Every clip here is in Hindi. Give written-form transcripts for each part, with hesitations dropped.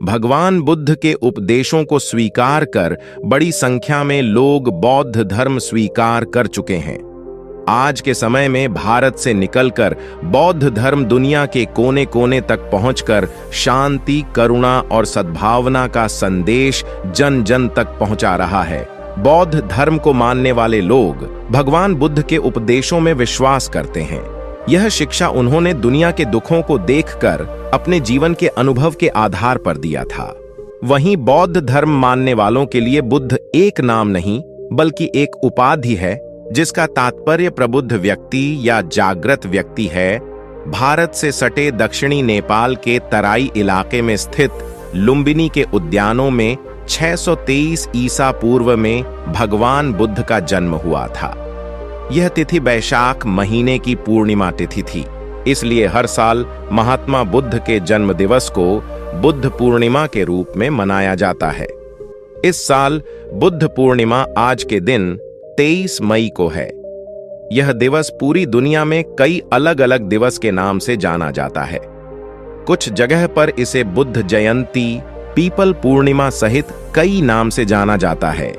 भगवान बुद्ध के उपदेशों को स्वीकार कर बड़ी संख्या में लोग बौद्ध धर्म स्वीकार कर चुके हैं। आज के समय में भारत से निकलकर बौद्ध धर्म दुनिया के कोने कोने तक पहुंचकर शांति, करुणा और सद्भावना का संदेश जन जन तक पहुंचा रहा है। बौद्ध धर्म को मानने वाले लोग भगवान बुद्ध के उपदेशों में विश्वास करते हैं। यह शिक्षा उन्होंने दुनिया के दुखों को देखकर अपने जीवन के अनुभव के आधार पर दिया था। वहीं बौद्ध धर्म मानने वालों के लिए बुद्ध एक नाम नहीं बल्कि एक उपाधि है, जिसका तात्पर्य प्रबुद्ध व्यक्ति या जागृत व्यक्ति है। भारत से सटे दक्षिणी नेपाल के तराई इलाके में स्थित लुम्बिनी के उद्यानों में 623 ईसा पूर्व में भगवान बुद्ध का जन्म हुआ था। यह तिथि वैशाख महीने की पूर्णिमा तिथि थी, इसलिए हर साल महात्मा बुद्ध के जन्म दिवस को बुद्ध पूर्णिमा के रूप में मनाया जाता है। इस साल बुद्ध पूर्णिमा आज के दिन 23 मई को है। यह दिवस पूरी दुनिया में कई अलग अलग दिवस के नाम से जाना जाता है। कुछ जगह पर इसे बुद्ध जयंती, पीपल पूर्णिमा सहित कई नाम से जाना जाता है।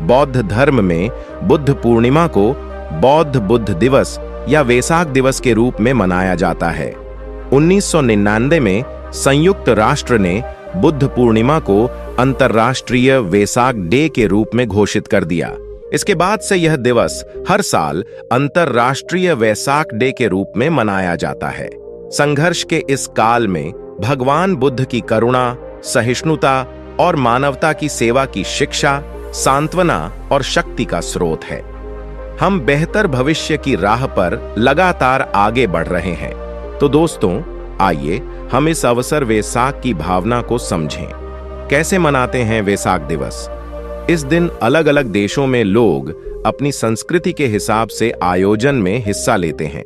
बौद्ध धर्म में बुद्ध पूर्णिमा को बौद्ध बुद्ध दिवस या वेसाक दिवस के रूप में मनाया जाता है। 1999 में संयुक्त राष्ट्र ने बुद्ध पूर्णिमा को अंतर्राष्ट्रीय वेसाक डे के रूप में घोषित कर दिया। इसके बाद से यह दिवस हर साल अंतर्राष्ट्रीय वेसाक डे के रूप में मनाया जाता है। संघर्ष के इस काल में भगवान बुद्ध की करुणा, सहिष्णुता और मानवता की सेवा की शिक्षा सांत्वना और शक्ति का स्रोत है। हम बेहतर भविष्य की राह पर लगातार आगे बढ़ रहे हैं। तो दोस्तों, आइए हम इस अवसर वेसाक की भावना को समझें। कैसे मनाते हैं वेसाक दिवस? इस दिन अलग अलग देशों में लोग अपनी संस्कृति के हिसाब से आयोजन में हिस्सा लेते हैं।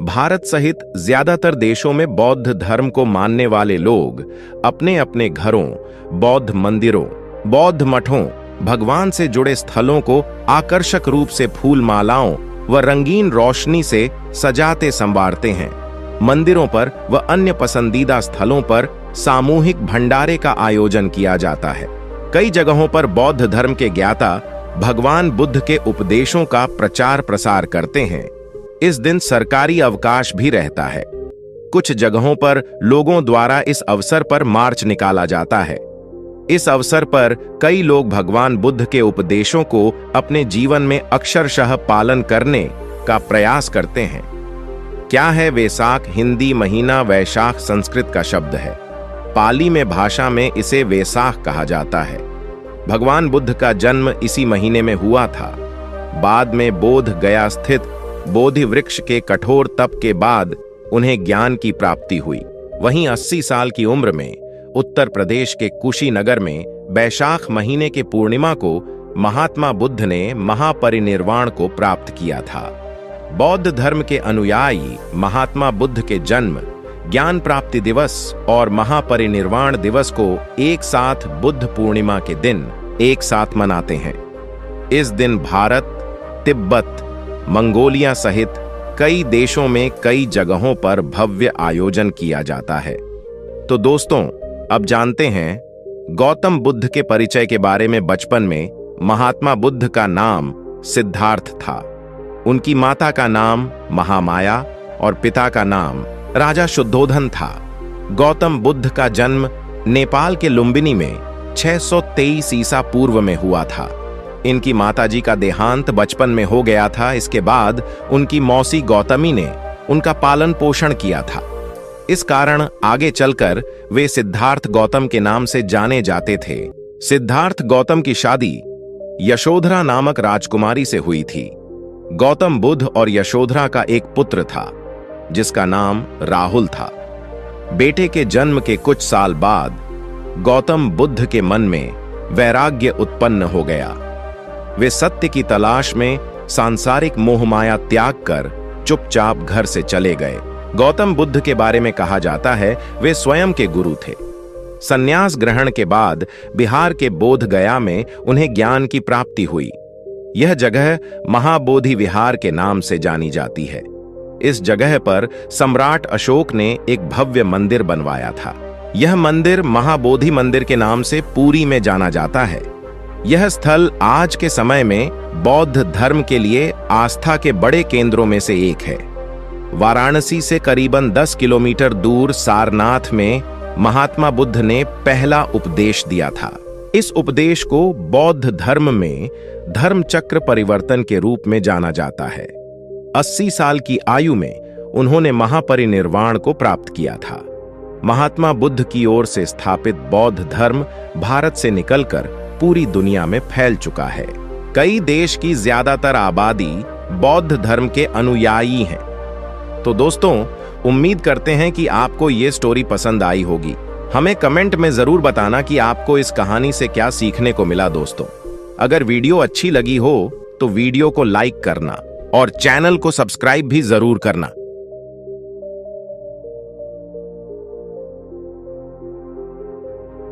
भारत सहित ज्यादातर देशों में बौद्ध धर्म को मानने वाले लोग अपने अपने घरों, बौद्ध मंदिरों, बौद्ध मठों, भगवान से जुड़े स्थलों को आकर्षक रूप से फूल मालाओं व रंगीन रोशनी से सजाते संवारते हैं। मंदिरों पर व अन्य पसंदीदा स्थलों पर सामूहिक भंडारे का आयोजन किया जाता है। कई जगहों पर बौद्ध धर्म के ज्ञाता भगवान बुद्ध के उपदेशों का प्रचार प्रसार करते हैं। इस दिन सरकारी अवकाश भी रहता है। कुछ जगहों पर लोगों द्वारा इस अवसर पर मार्च निकाला जाता है। इस अवसर पर कई लोग भगवान बुद्ध के उपदेशों को अपने जीवन में अक्षरशः पालन करने का प्रयास करते हैं। क्या है वेसाक? हिंदी महीना वैशाख संस्कृत का शब्द है। पाली में भाषा में इसे वेसाख कहा जाता है। भगवान बुद्ध का जन्म इसी महीने में हुआ था। बाद में बोध गया स्थित बोधि वृक्ष के कठोर तप के बाद उन्हें ज्ञान की प्राप्ति हुई। वहीं 80 साल की उम्र में उत्तर प्रदेश के कुशीनगर में वैशाख महीने के पूर्णिमा को महात्मा बुद्ध ने महापरिनिर्वाण को प्राप्त किया था। बौद्ध धर्म के अनुयायी महात्मा बुद्ध के जन्म, ज्ञान प्राप्ति दिवस और महापरिनिर्वाण दिवस को एक साथ बुद्ध पूर्णिमा के दिन एक साथ मनाते हैं। इस दिन भारत, तिब्बत, मंगोलिया सहित कई देशों में कई जगहों पर भव्य आयोजन किया जाता है। तो दोस्तों, अब जानते हैं गौतम बुद्ध के परिचय के बारे में। बचपन में महात्मा बुद्ध का नाम सिद्धार्थ था। उनकी माता का नाम महामाया और पिता का नाम राजा शुद्धोधन था। गौतम बुद्ध का जन्म नेपाल के लुम्बिनी में 623 ईसा पूर्व में हुआ था। इनकी माताजी का देहांत बचपन में हो गया था। इसके बाद उनकी मौसी गौतमी ने उनका पालन पोषण किया था। इस कारण आगे चलकर वे सिद्धार्थ गौतम के नाम से जाने जाते थे। सिद्धार्थ गौतम की शादी यशोधरा नामक राजकुमारी से हुई थी। गौतम बुद्ध और यशोधरा का एक पुत्र था जिसका नाम राहुल था। बेटे के जन्म के कुछ साल बाद गौतम बुद्ध के मन में वैराग्य उत्पन्न हो गया। वे सत्य की तलाश में सांसारिक मोहमाया त्याग कर चुपचाप घर से चले गए। गौतम बुद्ध के बारे में कहा जाता है वे स्वयं के गुरु थे। संन्यास ग्रहण के बाद बिहार के बोध गया में उन्हें ज्ञान की प्राप्ति हुई। यह जगह महाबोधि विहार के नाम से जानी जाती है। इस जगह पर सम्राट अशोक ने एक भव्य मंदिर बनवाया था। यह मंदिर महाबोधि मंदिर के नाम से पुरी में जाना जाता है। यह स्थल आज के समय में बौद्ध धर्म के लिए आस्था के बड़े केंद्रों में से एक है। वाराणसी से करीबन 10 किलोमीटर दूर सारनाथ में महात्मा बुद्ध ने पहला उपदेश दिया था। इस उपदेश को बौद्ध धर्म में धर्म चक्र परिवर्तन के रूप में जाना जाता है। 80 साल की आयु में उन्होंने महापरिनिर्वाण को प्राप्त किया था। महात्मा बुद्ध की ओर से स्थापित बौद्ध धर्म भारत से निकलकर पूरी दुनिया में फैल चुका है। कई देश की ज्यादातर आबादी बौद्ध धर्म के अनुयायी हैं। तो दोस्तों, उम्मीद करते हैं कि आपको ये स्टोरी पसंद आई होगी। हमें कमेंट में जरूर बताना कि आपको इस कहानी से क्या सीखने को मिला। दोस्तों, अगर वीडियो अच्छी लगी हो तो वीडियो को लाइक करना और चैनल को सब्सक्राइब भी जरूर करना।